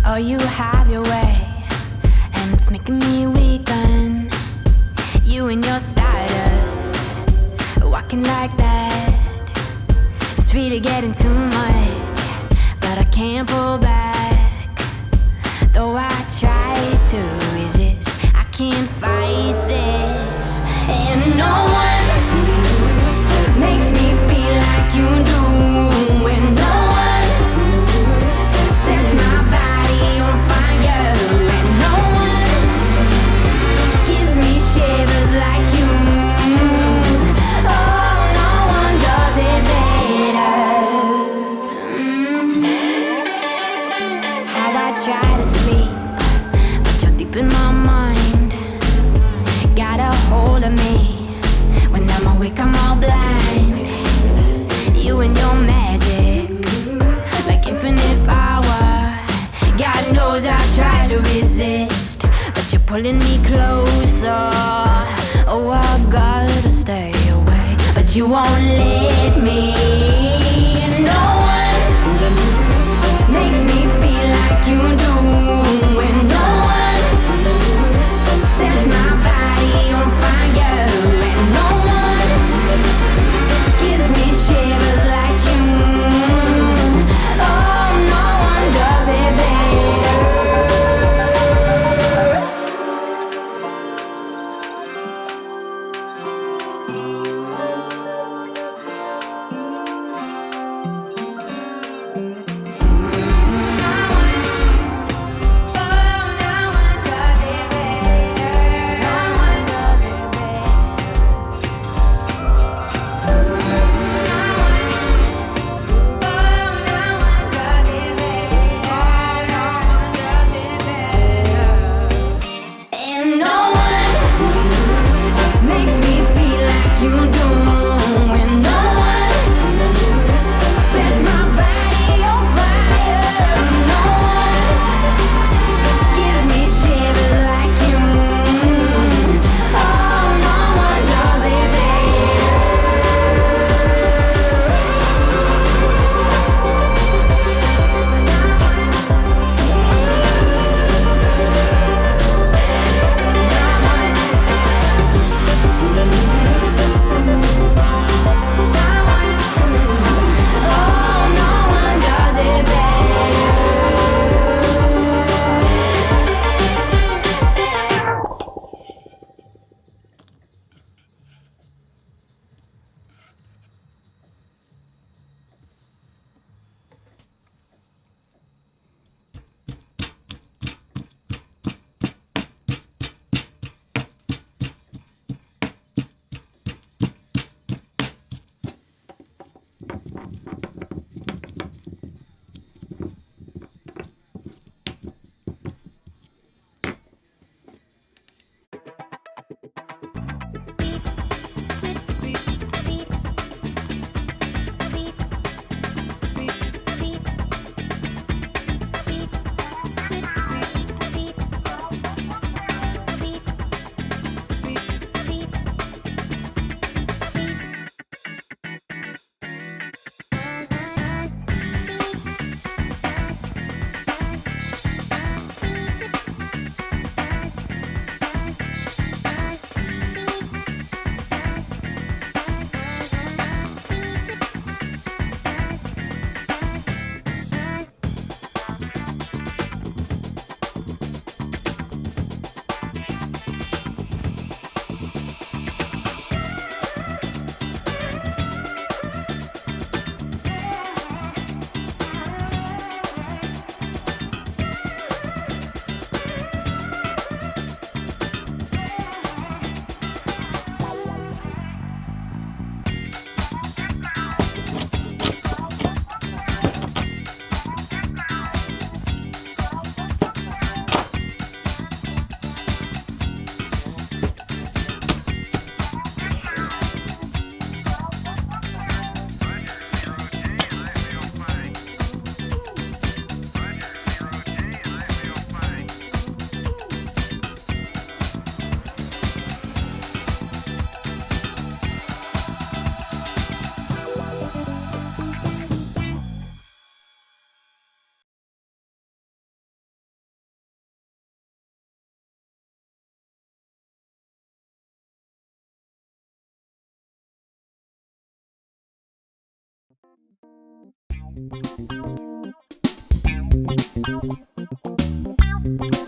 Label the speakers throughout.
Speaker 1: Oh, you have your way, and it's making me weaken. You and your stardust, walking like that. It's really getting too much, but I can't pull back. Though I try to resist, I can't fight this. And no one makes me feel like you do. And no one sets my body on fire. And no one gives me shivers like you. Oh, no one does it better. How I try to sleep, but you're deep in my mind. Got a hold of me. When I'm awake, I'm all blind. You and your magic, like infinite power. God knows I try to resist, but you're pulling me closer. Oh, I gotta stay away, but you won't let me. No one makes me feel like you do. And no one sets my body on fire. And no one gives me shivers like you. Oh, no one does it better.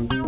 Speaker 1: す。